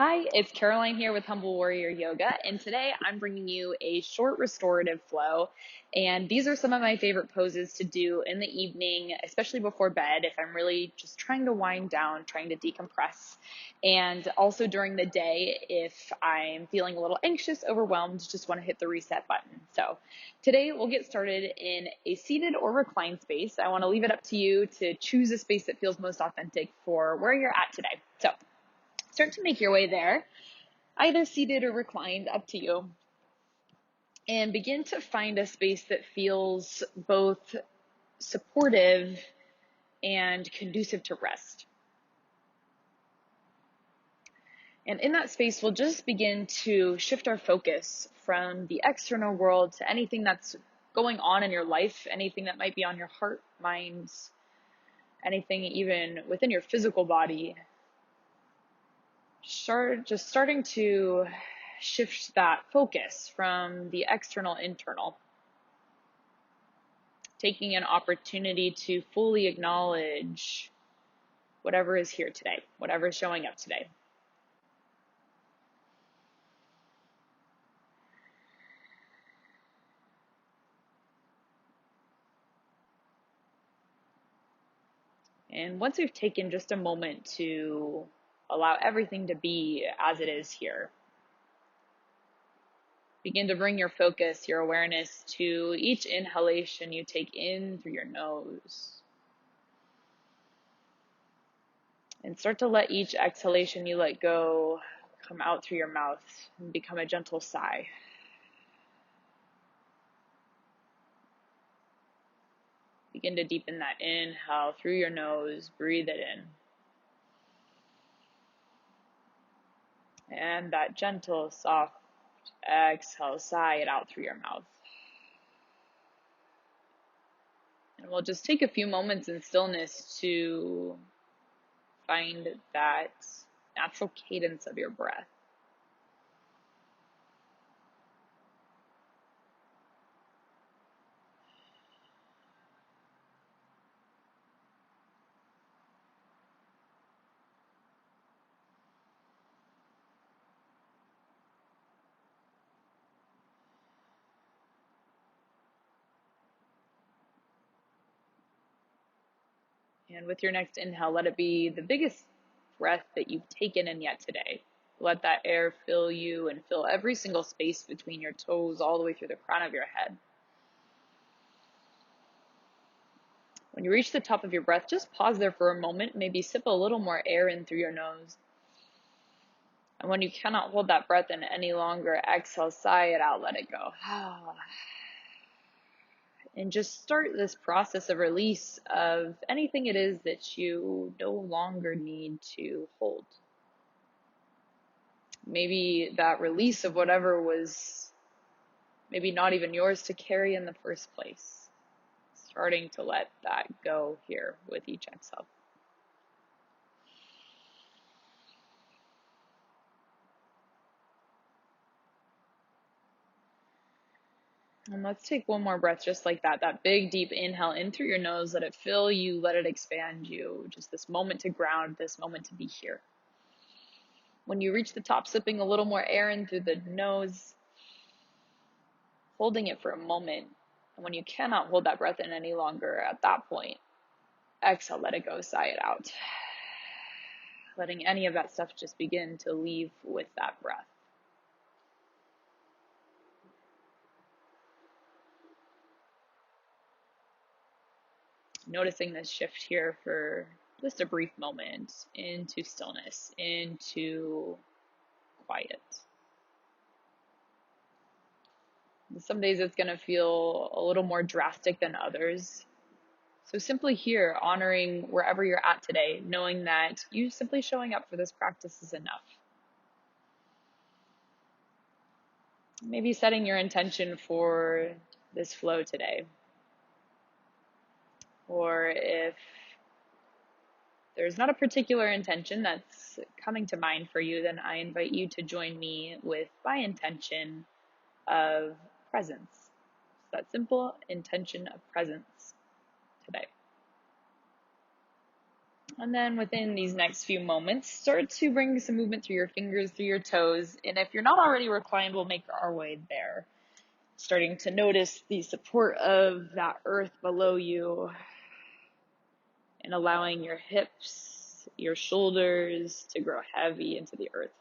Hi, it's Caroline here with Humble Warrior Yoga, and today I'm bringing you a short restorative flow. And these are some of my favorite poses to do in the evening, especially before bed, if I'm really just trying to wind down, trying to decompress. And also during the day, if I'm feeling a little anxious, overwhelmed, just want to hit the reset button. So today we'll get started in a seated or reclined space. I want to leave it up to you to choose a space that feels most authentic for where you're at today. So start to make your way there, either seated or reclined, up to you. And begin to find a space that feels both supportive and conducive to rest. And in that space, we'll just begin to shift our focus from the external world to anything that's going on in your life, anything that might be on your heart, mind, anything even within your physical body. Starting to shift that focus from the external internal, taking an opportunity to fully acknowledge whatever is here today, whatever is showing up today. And once we've taken just a moment to allow everything to be as it is here, begin to bring your focus, your awareness to each inhalation you take in through your nose. And start to let each exhalation you let go come out through your mouth and become a gentle sigh. Begin to deepen that inhale through your nose, breathe it in. And that gentle, soft exhale, sigh it out through your mouth. And we'll just take a few moments in stillness to find that natural cadence of your breath. And with your next inhale, let it be the biggest breath that you've taken in yet today. Let that air fill you and fill every single space between your toes all the way through the crown of your head. When you reach the top of your breath, just pause there for a moment, maybe sip a little more air in through your nose. And when you cannot hold that breath in any longer, exhale, sigh it out, let it go. And just start this process of release of anything it is that you no longer need to hold. Maybe that release of whatever was maybe not even yours to carry in the first place. Starting to let that go here with each exhale. And let's take one more breath just like that. That big, deep inhale in through your nose. Let it fill you. Let it expand you. Just this moment to ground, this moment to be here. When you reach the top, sipping a little more air in through the nose, holding it for a moment. And when you cannot hold that breath in any longer, at that point, exhale, let it go, sigh it out. Letting any of that stuff just begin to leave with that breath. Noticing this shift here for just a brief moment into stillness, into quiet. Some days it's going to feel a little more drastic than others. So simply here, honoring wherever you're at today, knowing that you simply showing up for this practice is enough. Maybe setting your intention for this flow today. Or if there's not a particular intention that's coming to mind for you, then I invite you to join me with my intention of presence. That simple intention of presence today. And then within these next few moments, start to bring some movement through your fingers, through your toes. And if you're not already reclined, we'll make our way there. Starting to notice the support of that earth below you and allowing your hips, your shoulders to grow heavy into the earth.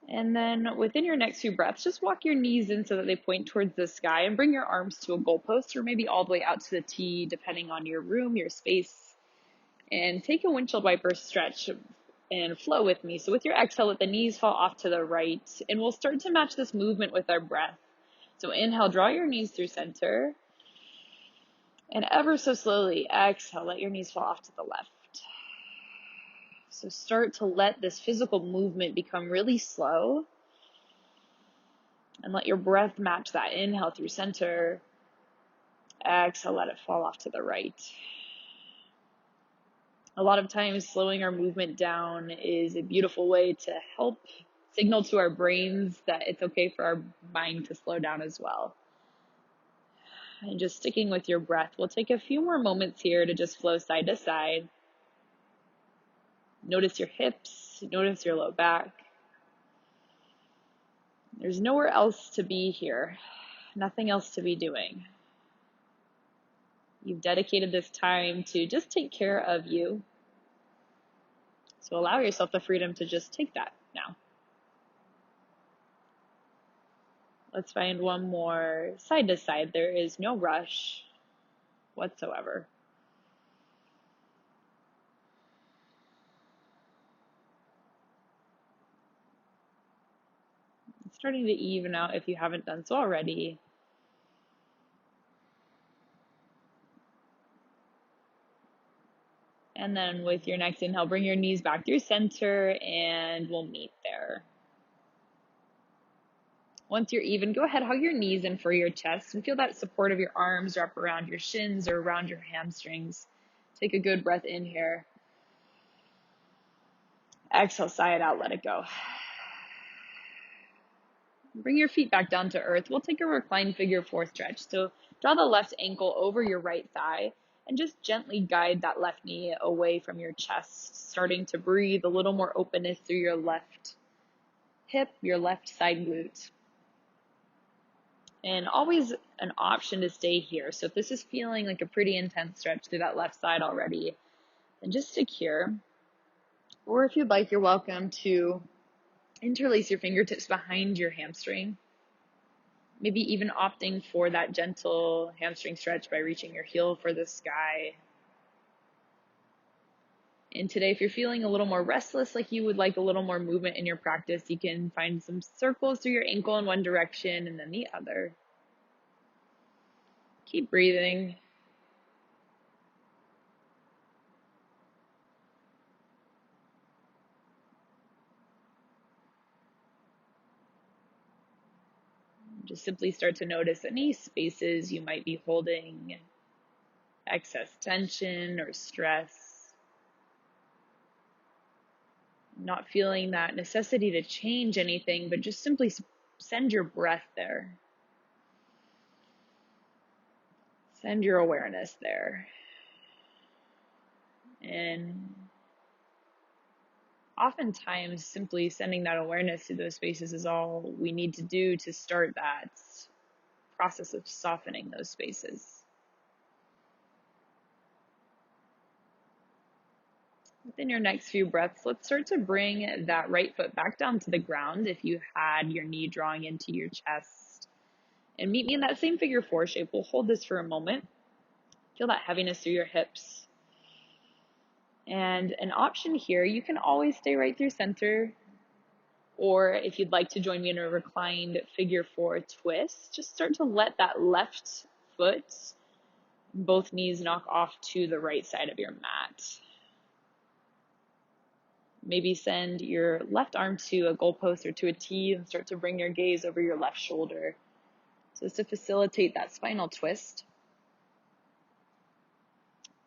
And then within your next few breaths, just walk your knees in so that they point towards the sky and bring your arms to a goalpost or maybe all the way out to the T, depending on your room, your space. And take a windshield wiper stretch and flow with me. So with your exhale, let the knees fall off to the right. And we'll start to match this movement with our breath. So inhale, draw your knees through center. And ever so slowly, exhale, let your knees fall off to the left. So start to let this physical movement become really slow. And let your breath match that. Inhale through center. Exhale, let it fall off to the right. A lot of times slowing our movement down is a beautiful way to help signal to our brains that it's okay for our mind to slow down as well. And just sticking with your breath, we'll take a few more moments here to just flow side to side. Notice your hips, notice your low back. There's nowhere else to be here, nothing else to be doing. You've dedicated this time to just take care of you. So allow yourself the freedom to just take that now. Let's find one more side to side. There is no rush whatsoever. It's starting to even out if you haven't done so already. And then with your next inhale, bring your knees back through center and we'll meet there. Once you're even, go ahead, hug your knees in for your chest and feel that support of your arms wrap around your shins or around your hamstrings. Take a good breath in here. Exhale, sigh it out, let it go. Bring your feet back down to earth. We'll take a reclined figure four stretch. So draw the left ankle over your right thigh and just gently guide that left knee away from your chest, starting to breathe a little more openness through your left hip, your left side glute. And always an option to stay here. So if this is feeling like a pretty intense stretch through that left side already, then just stick here. Or if you'd like, you're welcome to interlace your fingertips behind your hamstring. Maybe even opting for that gentle hamstring stretch by reaching your heel for the sky. And today, if you're feeling a little more restless, like you would like a little more movement in your practice, you can find some circles through your ankle in one direction and then the other. Keep breathing. Just simply start to notice any spaces you might be holding excess tension or stress. Not feeling that necessity to change anything, but just simply send your breath there. Send your awareness there. And oftentimes, simply sending that awareness to those spaces is all we need to do to start that process of softening those spaces. Within your next few breaths, let's start to bring that right foot back down to the ground if you had your knee drawing into your chest. And meet me in that same figure four shape. We'll hold this for a moment. Feel that heaviness through your hips. And an option here, you can always stay right through center. Or if you'd like to join me in a reclined figure four twist, just start to let that left foot, both knees knock off to the right side of your mat. Maybe send your left arm to a goalpost or to a T and start to bring your gaze over your left shoulder. So as to facilitate that spinal twist.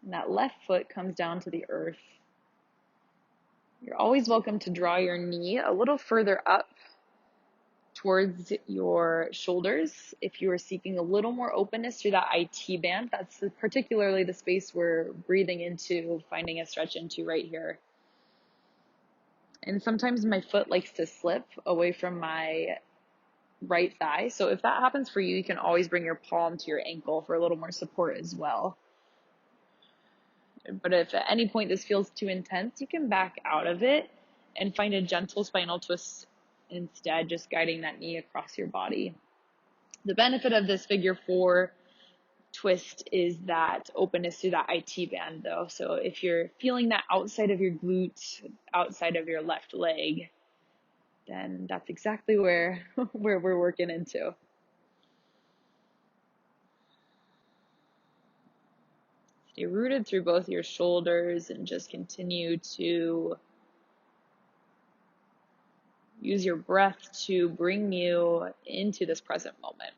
And that left foot comes down to the earth. You're always welcome to draw your knee a little further up towards your shoulders. If you are seeking a little more openness through that IT band, that's particularly the space we're breathing into, finding a stretch into right here. And sometimes my foot likes to slip away from my right thigh. So if that happens for you, you can always bring your palm to your ankle for a little more support as well. But if at any point this feels too intense, you can back out of it and find a gentle spinal twist instead, just guiding that knee across your body. The benefit of this figure 4 twist is that openness through that IT band though. So if you're feeling that outside of your glute, outside of your left leg, then that's exactly where we're working into. Stay rooted through both your shoulders and just continue to use your breath to bring you into this present moment.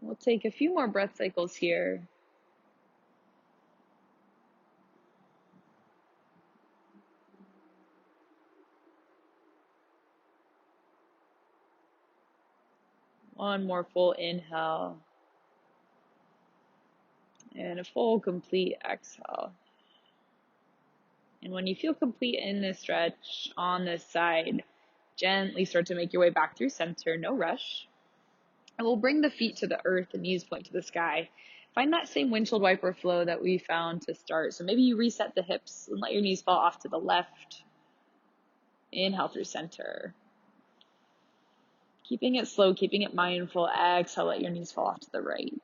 We'll take a few more breath cycles here. One more full inhale. And a full, complete exhale. And when you feel complete in this stretch on this side, gently start to make your way back through center, no rush. And we'll bring the feet to the earth, the knees point to the sky. Find that same windshield wiper flow that we found to start. So maybe you reset the hips and let your knees fall off to the left. Inhale through center. Keeping it slow, keeping it mindful. Exhale, let your knees fall off to the right.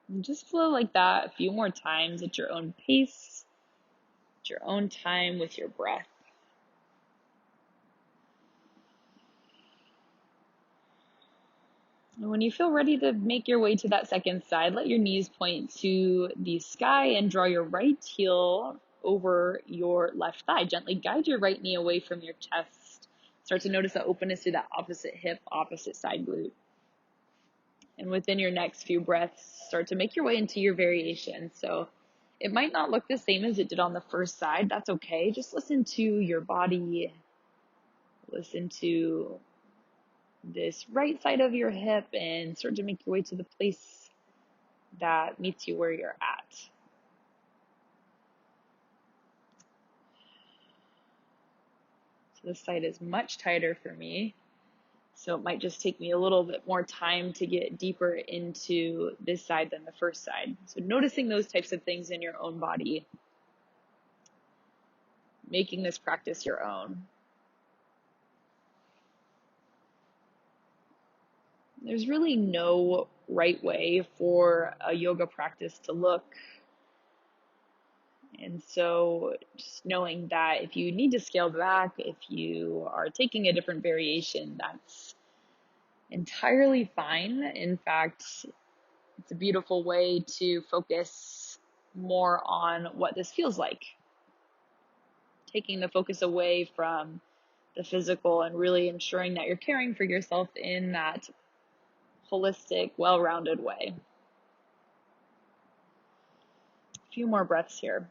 And just flow like that a few more times at your own pace, at your own time with your breath. And when you feel ready to make your way to that second side, let your knees point to the sky and draw your right heel over your left thigh. Gently guide your right knee away from your chest. Start to notice the openness through that opposite hip, opposite side glute. And within your next few breaths, start to make your way into your variation. So it might not look the same as it did on the first side. That's okay. Just listen to your body. Listen to this right side of your hip and start to make your way to the place that meets you where you're at. So this side is much tighter for me. So it might just take me a little bit more time to get deeper into this side than the first side. So noticing those types of things in your own body, making this practice your own. There's really no right way for a yoga practice to look. And so just knowing that if you need to scale back, if you are taking a different variation, that's entirely fine. In fact, it's a beautiful way to focus more on what this feels like. Taking the focus away from the physical and really ensuring that you're caring for yourself in that holistic, well-rounded way. A few more breaths here.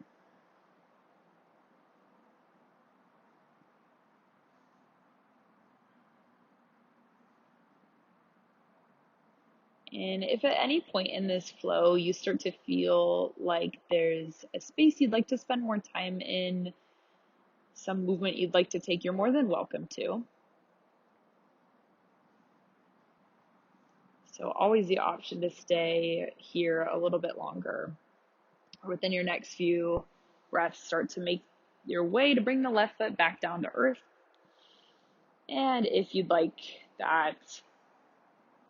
And if at any point in this flow you start to feel like there's a space you'd like to spend more time in, some movement you'd like to take, you're more than welcome to. So always the option to stay here a little bit longer. Or within your next few breaths, start to make your way to bring the left foot back down to earth. And if you'd like that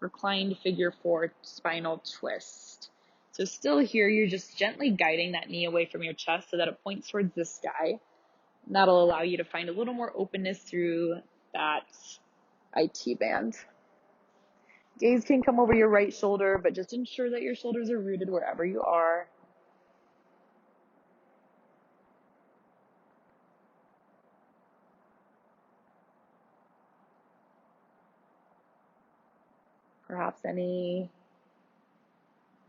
reclined figure 4 spinal twist. So still here, you're just gently guiding that knee away from your chest so that it points towards the sky. And that'll allow you to find a little more openness through that IT band. Gaze can come over your right shoulder, but just ensure that your shoulders are rooted wherever you are. perhaps any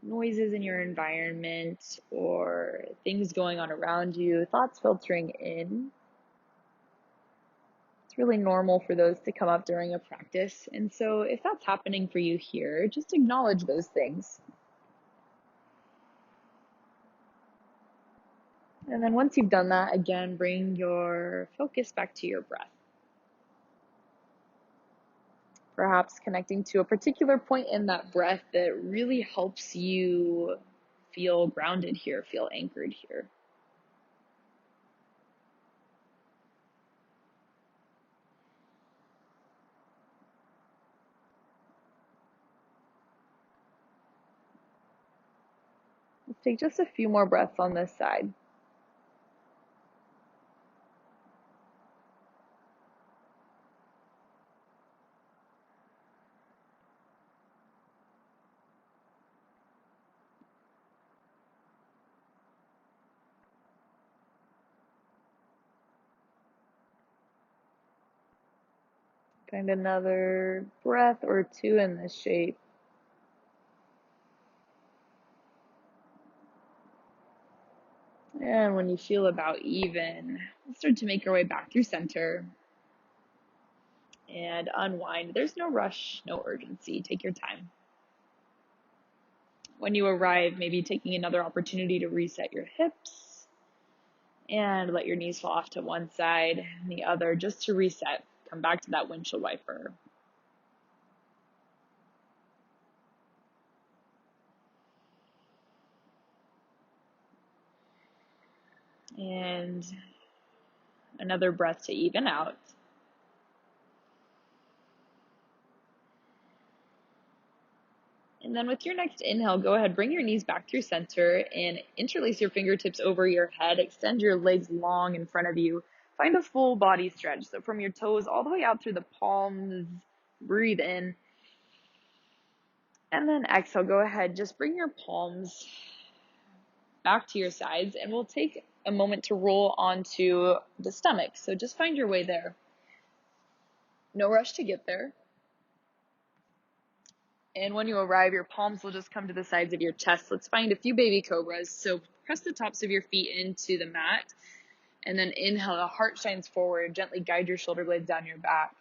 noises in your environment or things going on around you, thoughts filtering in. It's really normal for those to come up during a practice. And so if that's happening for you here, just acknowledge those things. And then once you've done that, again, bring your focus back to your breath. Perhaps connecting to a particular point in that breath that really helps you feel grounded here, feel anchored here. Let's take just a few more breaths on this side. Find another breath or two in this shape. And when you feel about even, we'll start to make our way back through center and unwind. There's no rush, no urgency. Take your time. When you arrive, maybe taking another opportunity to reset your hips and let your knees fall off to one side and the other just to reset. Come back to that windshield wiper. And another breath to even out. And then with your next inhale, go ahead, bring your knees back through center and interlace your fingertips over your head. Extend your legs long in front of you. Find a full body stretch. So from your toes all the way out through the palms, breathe in. And then exhale, go ahead, just bring your palms back to your sides and we'll take a moment to roll onto the stomach. So just find your way there. No rush to get there. And when you arrive, your palms will just come to the sides of your chest. Let's find a few baby cobras. So press the tops of your feet into the mat. And then inhale, the heart shines forward. Gently guide your shoulder blades down your back.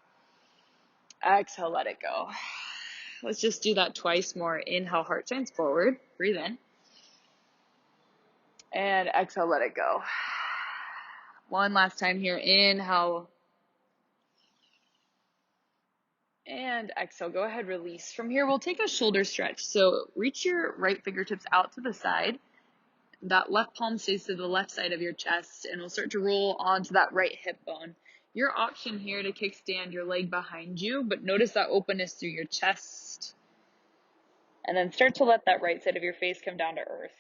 Exhale, let it go. Let's just do that twice more. Inhale, heart shines forward. Breathe in. And exhale, let it go. One last time here. Inhale. And exhale, go ahead, release. From here, we'll take a shoulder stretch. So reach your right fingertips out to the side. That left palm stays to the left side of your chest, and we'll start to roll onto that right hip bone. Your option here to kickstand your leg behind you, but notice that openness through your chest. And then start to let that right side of your face come down to earth.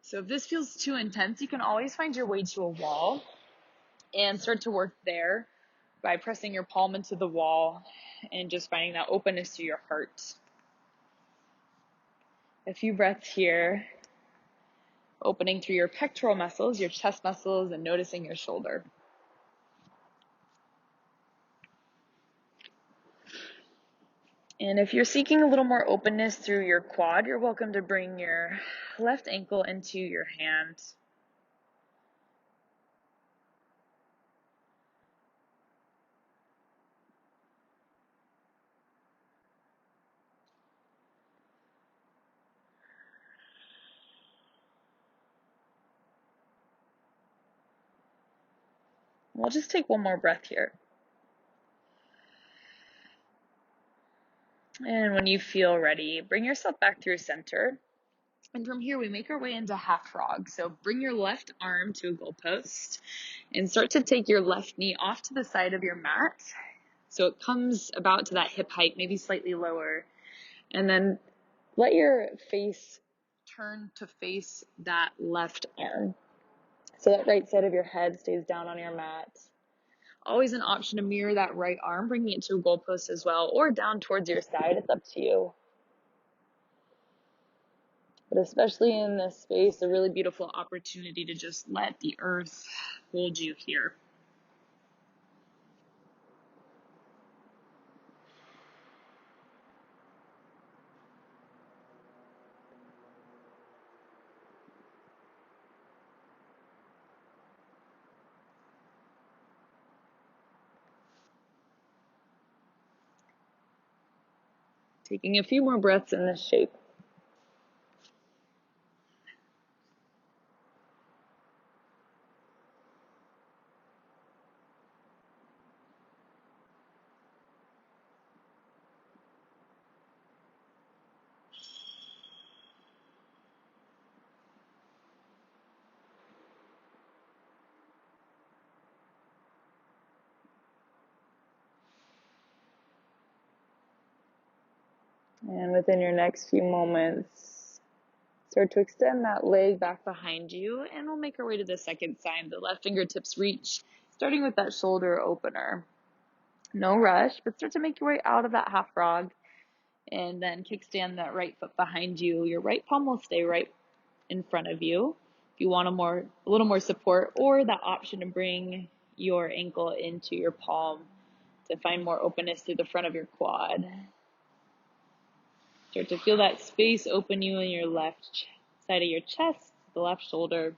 So if this feels too intense, you can always find your way to a wall and start to work there by pressing your palm into the wall and just finding that openness to your heart. A few breaths here, opening through your pectoral muscles, your chest muscles, and noticing your shoulder. And if you're seeking a little more openness through your quad, you're welcome to bring your left ankle into your hand. We'll just take one more breath here. And when you feel ready, bring yourself back through center. And from here, we make our way into half frog. So bring your left arm to a goalpost and start to take your left knee off to the side of your mat. So it comes about to that hip height, maybe slightly lower. And then let your face turn to face that left arm. So that right side of your head stays down on your mat. Always an option to mirror that right arm, bringing it to a goalpost as well, or down towards your side. It's up to you. But especially in this space, a really beautiful opportunity to just let the earth hold you here. Taking a few more breaths in this shape. And within your next few moments, start to extend that leg back behind you, and we'll make our way to the second side. The left fingertips reach, starting with that shoulder opener. No rush, but start to make your way out of that half frog, and then kickstand that right foot behind you. Your right palm will stay right in front of you. If you want a little more support, or that option to bring your ankle into your palm to find more openness through the front of your quad. Start to feel that space open you in your left side of your chest, the left shoulder.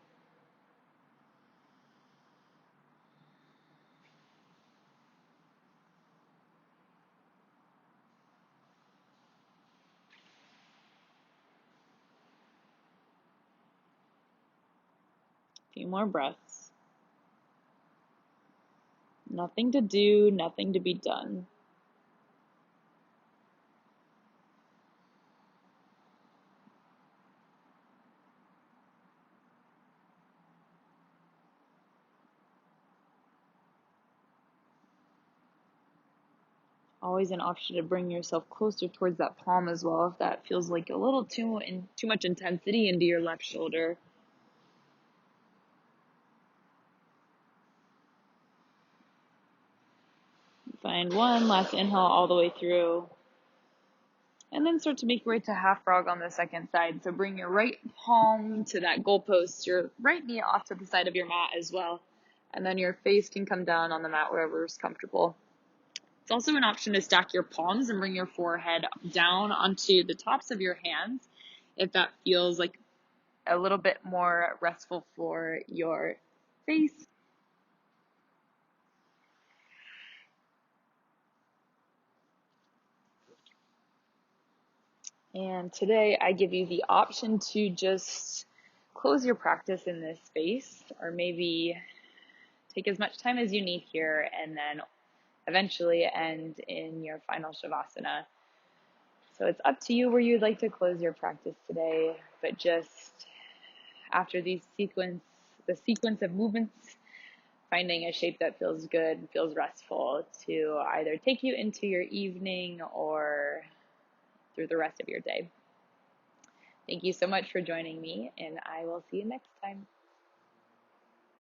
A few more breaths. Nothing to do, nothing to be done. Always an option to bring yourself closer towards that palm as well if that feels like a little too much intensity into your left shoulder. Find one last inhale all the way through. And then start to make your way to half frog on the second side. So bring your right palm to that goalpost, your right knee off to the side of your mat as well. And then your face can come down on the mat wherever is comfortable. It's also an option to stack your palms and bring your forehead down onto the tops of your hands if that feels like a little bit more restful for your face. And today I give you the option to just close your practice in this space, or maybe take as much time as you need here and then eventually end in your final Shavasana. So it's up to you where you'd like to close your practice today, but just after the sequence of movements, finding a shape that feels good, feels restful to either take you into your evening or through the rest of your day. Thank you so much for joining me, and I will see you next time.